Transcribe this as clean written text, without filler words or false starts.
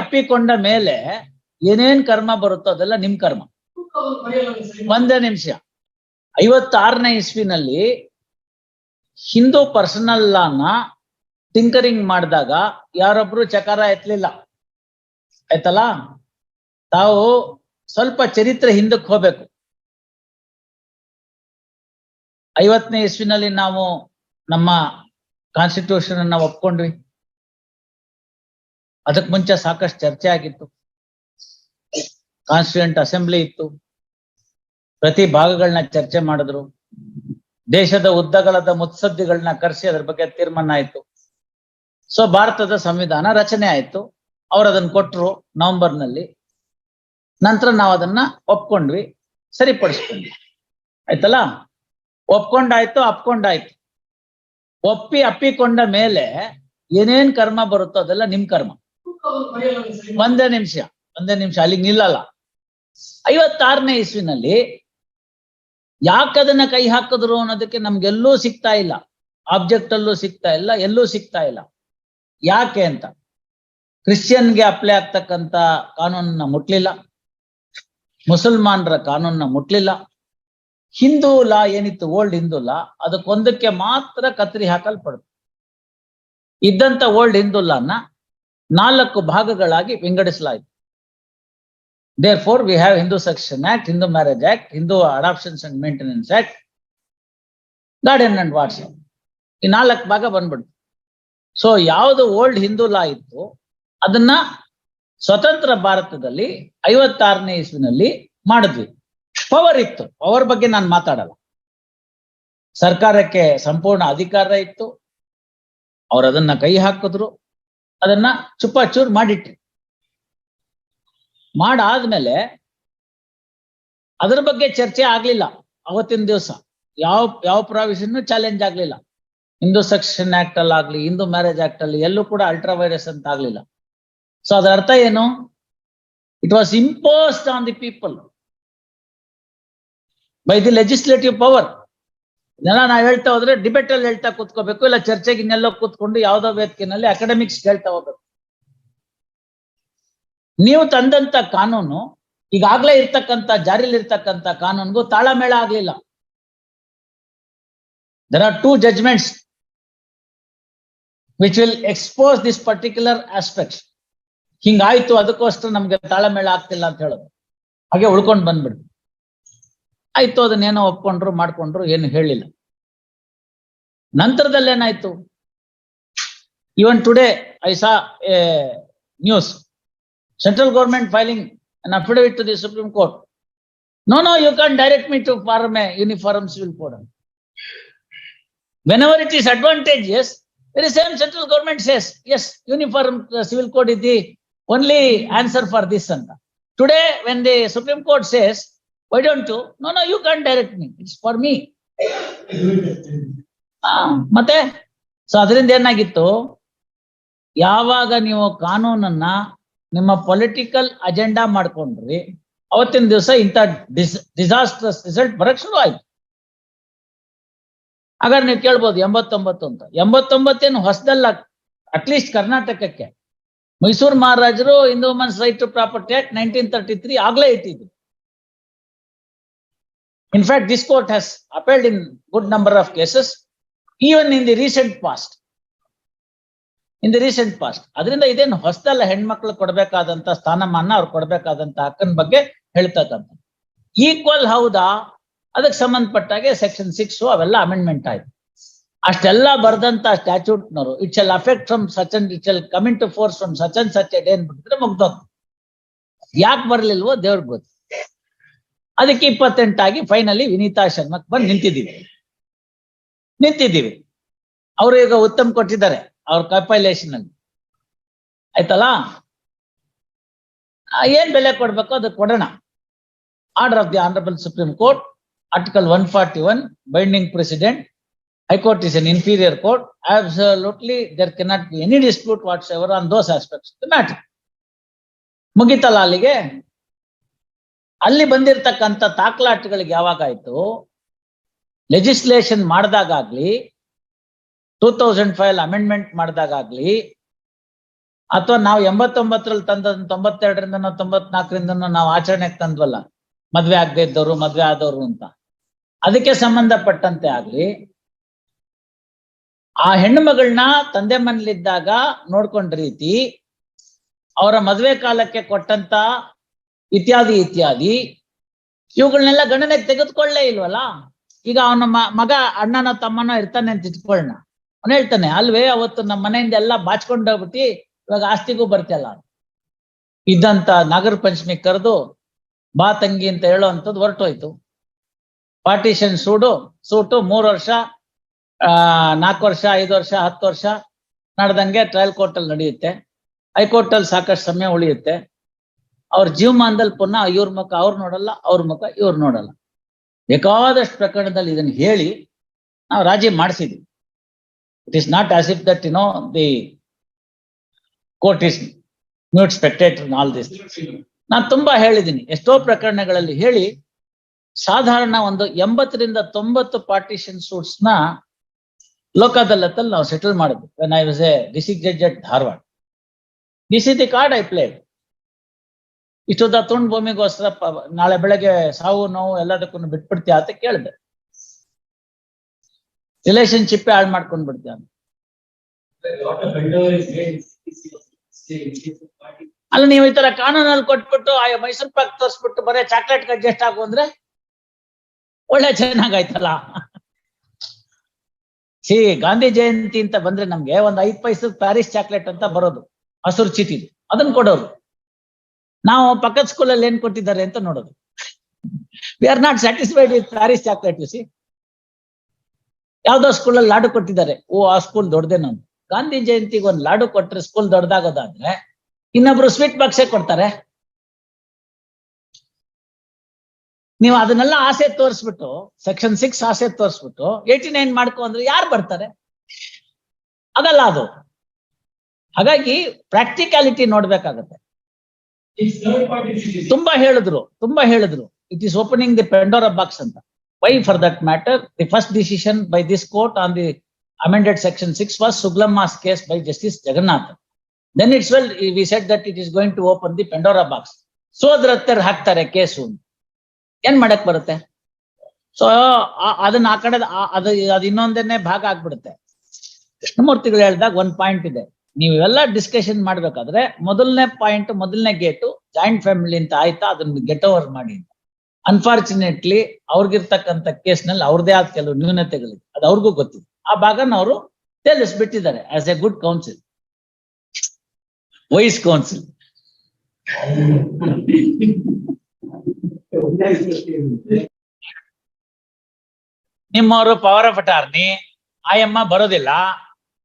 ಅಪ್ಪಿಕೊಂಡ ಮೇಲೆ ಏನೇನ್ ಕರ್ಮ ಬರುತ್ತೋ ಅದೆಲ್ಲ ನಿಮ್ ಕರ್ಮ. ಒಂದೇ ನಿಮಿಷ. 56ನೇ ಇಸ್ವಿನಲ್ಲಿ ಹಿಂದೂ ಪರ್ಸನಲ್ ಲಾನ ಟಿಂಕರಿಂಗ್ ಮಾಡಿದಾಗ ಯಾರೊಬ್ರು ಚಕಾರ ಎತ್ತಲಿಲ್ಲ. ಆಯ್ತಲ್ಲ, ತಾವು ಸ್ವಲ್ಪ ಚರಿತ್ರೆ ಹಿಂದಕ್ಕೆ ಹೋಗ್ಬೇಕು. 50ನೇ ಇಸ್ವಿನಲ್ಲಿ ನಾವು ನಮ್ಮ ಕಾನ್ಸ್ಟಿಟ್ಯೂಷನ್ ಅನ್ನ ಒಪ್ಕೊಂಡ್ವಿ. ಅದಕ್ಕೆ ಮುಂಚೆ ಸಾಕಷ್ಟು ಚರ್ಚೆ ಆಗಿತ್ತು. ಕಾನ್ಸ್ಟಿಟ್ಯೂಂಟ್ ಅಸೆಂಬ್ಲಿ ಇತ್ತು, ಪ್ರತಿ ಭಾಗಗಳನ್ನ ಚರ್ಚೆ ಮಾಡಿದ್ರು, ದೇಶದ ಉದ್ದಗಲದ ಮುತ್ಸದ್ದಿಗಳನ್ನ ಕರೆಸಿ ಅದ್ರ ಬಗ್ಗೆ ತೀರ್ಮಾನ ಆಯ್ತು. ಸೊ ಭಾರತದ ಸಂವಿಧಾನ ರಚನೆ ಆಯ್ತು. ಅವ್ರು ಅದನ್ನ ಕೊಟ್ರು ನವೆಂಬರ್ನಲ್ಲಿ. ನಂತರ ನಾವು ಅದನ್ನ ಒಪ್ಕೊಂಡ್ವಿ, ಸರಿಪಡಿಸ್ಕೊಂಡ್ವಿ. ಆಯ್ತಲ್ಲ, ಅಪ್ಕೊಂಡಾಯ್ತು. ಅಪ್ಪಿಕೊಂಡ ಮೇಲೆ ಏನೇನ್ ಕರ್ಮ ಬರುತ್ತೋ ಅದೆಲ್ಲ ನಿಮ್ ಕರ್ಮ. ಒಂದೇ ನಿಮಿಷ ಅಲ್ಲಿಗೆ ನಿಲ್ಲಲ್ಲ. 56ನೇ ಇಸ್ವಿನಲ್ಲಿ ಯಾಕದನ್ನ ಕೈ ಹಾಕಿದ್ರು ಅನ್ನೋದಕ್ಕೆ ನಮ್ಗೆಲ್ಲೂ ಸಿಗ್ತಾ ಇಲ್ಲ. ಆಬ್ಜೆಕ್ಟ್ ಅಲ್ಲೂ ಸಿಗ್ತಾ ಇಲ್ಲ, ಎಲ್ಲೂ ಸಿಗ್ತಾ ಇಲ್ಲ. ಯಾಕೆ ಅಂತ, ಕ್ರಿಶ್ಚಿಯನ್ಗೆ ಅಪ್ಲೈ ಆಗ್ತಕ್ಕಂತ ಕಾನೂನನ್ನ ಮುಟ್ಲಿಲ್ಲ, ಮುಸಲ್ಮಾನರ ಕಾನೂನನ್ನ ಮುಟ್ಲಿಲ್ಲ. ಹಿಂದೂ ಲಾ ಏನಿತ್ತು, ಓಲ್ಡ್ ಹಿಂದೂ ಲಾ, ಅದಕ್ಕೊಂದಕ್ಕೆ ಮಾತ್ರ ಕತ್ರಿ ಹಾಕಲ್ಪಡ್ತು. ಇದ್ದಂತ ಓಲ್ಡ್ ಹಿಂದೂ ಲಾನ 4 ಭಾಗಗಳಾಗಿ ವಿಂಗಡಿಸಲಾಯಿತು. Therefore, we have Hindu Succession Act, Hindu Marriage Act, Hindu Adoptions and Maintenance Act, Guardian and Wardship. ಈ 4 ಭಾಗ ಬಂದ್ಬಿಡ್ತು. ಸೊ ಯಾವುದು ಓಲ್ಡ್ ಹಿಂದೂ ಲಾ ಇತ್ತು ಅದನ್ನ ಸ್ವತಂತ್ರ ಭಾರತದಲ್ಲಿ 56ನೇ ಇಸ್ವಿನಲ್ಲಿ ಮಾಡಿದ್ವಿ. ಪವರ್ ಇತ್ತು, ಪವರ್ ಬಗ್ಗೆ ನಾನು ಮಾತಾಡಲ್ಲ. ಸರ್ಕಾರಕ್ಕೆ ಸಂಪೂರ್ಣ ಅಧಿಕಾರ ಇತ್ತು. ಅವ್ರು ಅದನ್ನ ಕೈ ಹಾಕಿದ್ರು, ಅದನ್ನ ಚುಪ್ಪಾಚೂರ್ ಮಾಡಿಟ್ರು. ಮಾಡಾದ್ಮೇಲೆ ಅದರ ಬಗ್ಗೆ ಚರ್ಚೆ ಆಗ್ಲಿಲ್ಲ. ಅವತ್ತಿನ ದಿವಸ ಯಾವ ಪ್ರಾವಿಷನ್ ಚಾಲೆಂಜ್ ಆಗ್ಲಿಲ್ಲ. ಹಿಂದೂ ಸೆಕ್ಷನ್ ಆಕ್ಟ್ ಅಲ್ಲಿ ಆಗ್ಲಿ, ಹಿಂದೂ ಮ್ಯಾರೇಜ್ ಆಕ್ಟ್ ಅಲ್ಲಿ ಎಲ್ಲೂ ಕೂಡ ಅಲ್ಟ್ರಾ ವೈರಸ್ ಅಂತ ಆಗ್ಲಿಲ್ಲ. ಸೊ ಅದರ ಅರ್ಥ ಏನು? It was imposed on the people by the legislative power. ಇದೆಲ್ಲ ನಾವು ಹೇಳ್ತಾ ಹೋದ್ರೆ ಡಿಬೇಟ್ ಅಲ್ಲಿ ಹೇಳ್ತಾ ಕೂತ್ಕೋಬೇಕು, ಇಲ್ಲ ಚರ್ಚೆಗೆ ಇನ್ನೆಲ್ಲೋ ಕೂತ್ಕೊಂಡು ಯಾವ್ದೋ ವೇದಿಕೆನಲ್ಲಿ ಅಕಾಡೆಮಿಕ್ಸ್ ಹೇಳ್ತಾ ಹೋಗ್ಬೇಕು. ನೀವು ತಂದಂತ ಕಾನೂನು ಈಗಾಗ್ಲೇ ಇರ್ತಕ್ಕಂಥ ಜಾರಿಲಿ ಇರ್ತಕ್ಕಂಥ ಕಾನೂನಿಗೂ ತಾಳಮೇಳ ಆಗ್ಲಿಲ್ಲ. There are 2 judgments which will expose this particular aspect. ಹಿಂಗಾಯ್ತು, ಅದಕ್ಕೋಸ್ಕರ ನಮ್ಗೆ ತಾಳಮೇಳ ಆಗ್ತಿಲ್ಲ ಅಂತ ಹೇಳೋದು, ಹಾಗೆ ಉಳ್ಕೊಂಡು ಬಂದ್ಬಿಡ್ತು. ಆಯ್ತು, ಅದನ್ನೇನೋ ಒಪ್ಕೊಂಡ್ರು, ಮಾಡ್ಕೊಂಡ್ರು, ಏನು ಹೇಳಿಲ್ಲ. ನಂತರದಲ್ಲಿ ಏನಾಯ್ತು? Even today I saw a news, central government filing an affidavit to the Supreme Court. No, you can't direct me to form a uniform civil code. Whenever it is advantageous, the same central government says, yes, uniform civil code is the only answer for this. Today, when the Supreme Court says, why don't you? No, you can't direct me. It's for me. ಮತ್ತೆ so ಅದರಿಂದ ಏನಾಗಿತ್ತು, ಯಾವಾಗ ನೀವು ಕಾನೂನನ್ನ ನಿಮ್ಮ political agenda ಮಾಡ್ಕೊಂಡ್ರಿ, ಅವತ್ತಿನ ದಿವಸ ಇಂಥ ಡಿಸಾಸ್ಟ್ರಸ್ ರಿಸಲ್ಟ್ ಬರಕ್ ಶುರು ಆಯ್ತು. ಹಾಗಾದ್ರೆ ನೀವು ಕೇಳ್ಬೋದು 89 ಅಂತ. 89 ಏನು ಹೊಸದಲ್ಲ. ಅಟ್ಲೀಸ್ಟ್ ಕರ್ನಾಟಕಕ್ಕೆ ಮೈಸೂರು ಮಹಾರಾಜರು Hindu women's right to property act 1933 ಆಗ್ಲೇ ಇಟ್ಟಿದ್ರು. In fact this court has appealed in good number of cases, even in the recent past. ಅದರಿಂದ ಇದೇನು ಹೊಸದಲ್ಲ. ಹೆಣ್ಮಕ್ಳು ಕೊಡ್ಬೇಕಾದಂತ ಸ್ಥಾನಮಾನ, ಅವ್ರು ಕೊಡ್ಬೇಕಾದಂತ ಹಕ್ಕನ ಬಗ್ಗೆ ಹೇಳ್ತಕ್ಕಂಥ. ಈಕ್ವಲ್ ಹೌದಾ? ಅದಕ್ಕೆ ಸಂಬಂಧಪಟ್ಟಾಗೆ ಸೆಕ್ಷನ್ 6 ಅವೆಲ್ಲ ಅಮೆಂಡ್ಮೆಂಟ್ ಆಯ್ತು. ಅಷ್ಟೆಲ್ಲ ಬರ್ದಂತ ಸ್ಟ್ಯಾಚ್ಯೂಟ್ನವರು it shall affect from such and it shall come into force from such and such a day ಅನ್ಬಿಟ್ಟಿದ್ರೆ ಮುಗ್ದೋಗ್ತದೆ. ಯಾಕೆ ಬರ್ಲಿಲ್ವೋ ದೇವ್ರಿಗೆ ಗೊತ್ತು. ಅದಕ್ಕೆ 28 ಆಗಿ ಫೈನಲಿ ವಿನೀತಾ ಶರ್ಮಕ್ ಬಂದು ನಿಂತಿದ್ದೀವಿ. ಅವರು ಈಗ ಉತ್ತಮ್ ಕೊಟ್ಟಿದ್ದಾರೆ ಅವ್ರ ಕಂಪೈಲೇಷನ್ ಅಲ್ಲಿ. ಆಯ್ತಲ್ಲ, ಏನ್ ಬೆಲೆ ಕೊಡ್ಬೇಕು ಅದಕ್ಕೆ ಕೊಡೋಣ. Order of the honourable supreme court, Article 141, binding precedent. High Court is an inferior court. Absolutely, there cannot be any dispute whatsoever on those aspects of the matter. ಮುಗಿತಲ್ಲ ಅಲ್ಲಿಗೆ. ಅಲ್ಲಿ ಬಂದಿರತಕ್ಕಂಥ ತಾಕ್ಲಾಟಗಳಿಗೆ ಯಾವಾಗಾಯ್ತು, ಲೆಜಿಸ್ಲೇಷನ್ ಮಾಡಿದಾಗಲಿ, 2005 ಅಮೆಂಡ್ಮೆಂಟ್ ಮಾಡಿದಾಗಲಿ, ಅಥವಾ ನಾವು 89ರಲ್ಲಿ ತಂದ 92ರಿಂದ 94ರಿಂದ ನಾವು ಆಚರಣೆಗೆ ತಂದ್ವಲ್ಲ, ಮದ್ವೆ ಆಗದೆ ಇದ್ದವರು ಮದ್ವೆ ಆದವರು ಅಂತ, ಅದಕ್ಕೆ ಸಂಬಂಧಪಟ್ಟಂತೆ ಆಗ್ಲಿ, ಆ ಹೆಣ್ಣು ಮಗಳನ್ನ ತಂದೆ ಮನೇಲಿದ್ದಾಗ ನೋಡ್ಕೊಂಡ ರೀತಿ, ಅವರ ಮದ್ವೆ ಕಾಲಕ್ಕೆ ಕೊಟ್ಟಂತ ಇತ್ಯಾದಿ ಇತ್ಯಾದಿ ಇವುಗಳನ್ನೆಲ್ಲ ಗಣನೆಗೆ ತೆಗೆದುಕೊಳ್ಳೇ ಇಲ್ವಲ್ಲ. ಈಗ ಅವನ ಮಗ ಅಣ್ಣನೋ ತಮ್ಮನೋ ಇರ್ತಾನೆ ಅಂತ ಇಟ್ಕೊಳ್ಳೋಣ, ಅವನು ಹೇಳ್ತಾನೆ ಅಲ್ವೇ ಅವತ್ತು ನಮ್ಮ ಮನೆಯಿಂದ ಎಲ್ಲ ಬಾಚ್ಕೊಂಡೋಗ್ಬಿಟ್ಟು ಇವಾಗ ಆಸ್ತಿಗೂ ಬರ್ತಿಲ್ಲ. ಇದ್ದಂತ ನಾಗರ ಪಂಚಮಿ ಕರೆದು ಬಾ ತಂಗಿ ಅಂತ ಹೇಳೋ ಅಂಥದ್ದು ಹೊರಟೋಯ್ತು. ಪಾರ್ಟಿಷನ್ ಸೂಟು 3 ವರ್ಷ 4 ವರ್ಷ 5 ವರ್ಷ 10 ವರ್ಷ ನಡೆದಂಗೆ ಟ್ರಯಲ್ ಕೋರ್ಟ್ ಅಲ್ಲಿ ನಡೆಯುತ್ತೆ. ಹೈಕೋರ್ಟ್ ಅಲ್ಲಿ ಸಾಕಷ್ಟು ಸಮಯ ಉಳಿಯುತ್ತೆ. ಅವ್ರ ಜೀವಮಾನದಲ್ಲಿ ಪುನಃ ಇವ್ರ ಮುಖ ಅವ್ರು ನೋಡಲ್ಲ, ಅವ್ರ ಮುಖ ಇವ್ರು ನೋಡಲ್ಲ. ಬೇಕಾದಷ್ಟು ಪ್ರಕರಣದಲ್ಲಿ ಇದನ್ನು ಹೇಳಿ ನಾವು ರಾಜಿ ಮಾಡಿಸಿದ್ವಿ. It is not as if that the court is mute spectator in all this. ನಾನು ತುಂಬಾ ಹೇಳಿದ್ದೀನಿ, ಎಷ್ಟೋ ಪ್ರಕರಣಗಳಲ್ಲಿ ಹೇಳಿ ಸಾಧಾರಣ ಒಂದು 80ರಿಂದ 90 ಪಾರ್ಟಿಷನ್ ಸೂಟ್ಸ್ ನ ಲೋಕ ಅದಾಲತಲ್ಲಿ ನಾವು ಸೆಟಲ್ ಮಾಡಿದ್ವಿ. When I was a district judge at Dharwad. This is the card I played. ಇಷ್ಟೊಂದ ತುಂಡು ಭೂಮಿಗೋಸ್ಕರ ನಾಳೆ ಬೆಳಗ್ಗೆ ಸಾವು ನೋವು ಎಲ್ಲದಕ್ಕೂ ಬಿಟ್ಬಿಡ್ತೀಯ ಅಂತ ಕೇಳಿದೆ. ರಿಲೇಶನ್ಶಿಪ್ ಹಾಳು ಮಾಡ್ಕೊಂಡ್ ಬಿಡ್ತೀಯ. ಅಲ್ಲ, ನೀವು ಈ ತರ ಕಾನೂನಲ್ಲಿ ಕೊಟ್ಬಿಟ್ಟು ಮೈಸೂರು ಪಾಕ್ ತೋರಿಸ್ಬಿಟ್ಟು ಬರೀ ಚಾಕ್ಲೇಟ್ ಅಡ್ಜಸ್ಟ್ ಆಗು ಅಂದ್ರೆ ಒಳ್ಳೆ ಚೆನ್ನಾಗಾಯ್ತಲ್ಲ. ಗಾಂಧಿ ಜಯಂತಿ ಅಂತ ಬಂದ್ರೆ ನಮ್ಗೆ ಒಂದು 5 ಪೈಸದ ಪ್ಯಾರಿಸ್ ಚಾಕ್ಲೇಟ್ ಅಂತ ಬರೋದು, ಹಸುರು ಚೀಟಿದು, ಅದನ್ನ ಕೊಡೋರು. ನಾವು ಪಕ್ಕದ ಸ್ಕೂಲಲ್ಲಿ ಏನ್ ಕೊಟ್ಟಿದ್ದಾರೆ ಅಂತ ನೋಡೋದು. We are not satisfied with Paris chocolate. U C, ಯಾವ್ದೋ ಸ್ಕೂಲಲ್ಲಿ ಲಾಡು ಕೊಟ್ಟಿದ್ದಾರೆ, ಓ ಆ ಸ್ಕೂಲ್ ದೊಡ್ಡದೇನೋ. ಗಾಂಧಿ ಜಯಂತಿಗೆ ಒಂದು ಲಾಡು ಕೊಟ್ರೆ ಸ್ಕೂಲ್ ದೊಡ್ಡದಾಗೋದಾದ್ರೆ ಇನ್ನೊಬ್ರು ಸ್ವೀಟ್ ಬಾಕ್ಸೇ ಕೊಡ್ತಾರೆ. ನೀವು ಅದನ್ನೆಲ್ಲ ಆಸೆ ತೋರಿಸ್ಬಿಟ್ಟು ಸೆಕ್ಷನ್ 6 ಆಸೆ ತೋರಿಸ್ಬಿಟ್ಟು 89 ಮಾಡ್ಕೊ ಅಂದ್ರೆ ಯಾರು ಬರ್ತಾರೆ? ಆಗಲ್ಲ ಅದು. ಹಾಗಾಗಿ ಪ್ರಾಕ್ಟಿಕಾಲಿಟಿ ನೋಡ್ಬೇಕಾಗತ್ತೆ. ತುಂಬಾ ಹೇಳಿದ್ರು it is opening the Pandora box ಅಂತ. Why for that matter the first decision by this court on the amended section 6 was Suglamma's case by Justice Jagannath. Then it's well we said that it is going to open the Pandora box. So ಅದ್ರ ಹಾಕ್ತಾರೆ case, ಏನ್ ಮಾಡಕ್ ಬರುತ್ತೆ? So ಅದನ್ನ ಆ ಕಡೆ ಅದು ಇನ್ನೊಂದನ್ನೇ ಭಾಗ ಆಗ್ಬಿಡುತ್ತೆ. ಕೃಷ್ಣಮೂರ್ತಿಗಳು ಹೇಳಿದಾಗ ಒಂದ್ ಪಾಯಿಂಟ್ ಇದೆ, ನೀವೆಲ್ಲ ಡಿಸ್ಕಷನ್ ಮಾಡ್ಬೇಕಾದ್ರೆ ಮೊದಲನೇ ಪಾಯಿಂಟ್, ಮೊದಲನೇ ಗೇಟು ಜಾಯಿಂಟ್ ಫ್ಯಾಮಿಲಿ ಅಂತ ಆಯ್ತಾ, ಅದನ್ನ ಗೆಟ್ ಓವರ್ ಮಾಡಿ. ಅನ್ಫಾರ್ಚುನೇಟ್ಲಿ ಅವ್ರಿಗಿರ್ತಕ್ಕಂಥ ಕೇಸ್ನಲ್ಲಿ ಅವ್ರದೇ ಆದ ಕೆಲವು ನ್ಯೂನತೆಗಳಿದೆ, ಅದು ಅವ್ರಿಗೂ ಗೊತ್ತಿದೆ. ಆ ಭಾಗನ ಅವರು ತಿಳಿಸ್ಬಿಟ್ಟಿದ್ದಾರೆ as a good counsel, wise counsel. ನಿಮ್ಮವರು ಪವರ್ ಆಫ್ ಅಟಾರ್ನಿ, ಆಯಮ್ಮ ಬರೋದಿಲ್ಲ,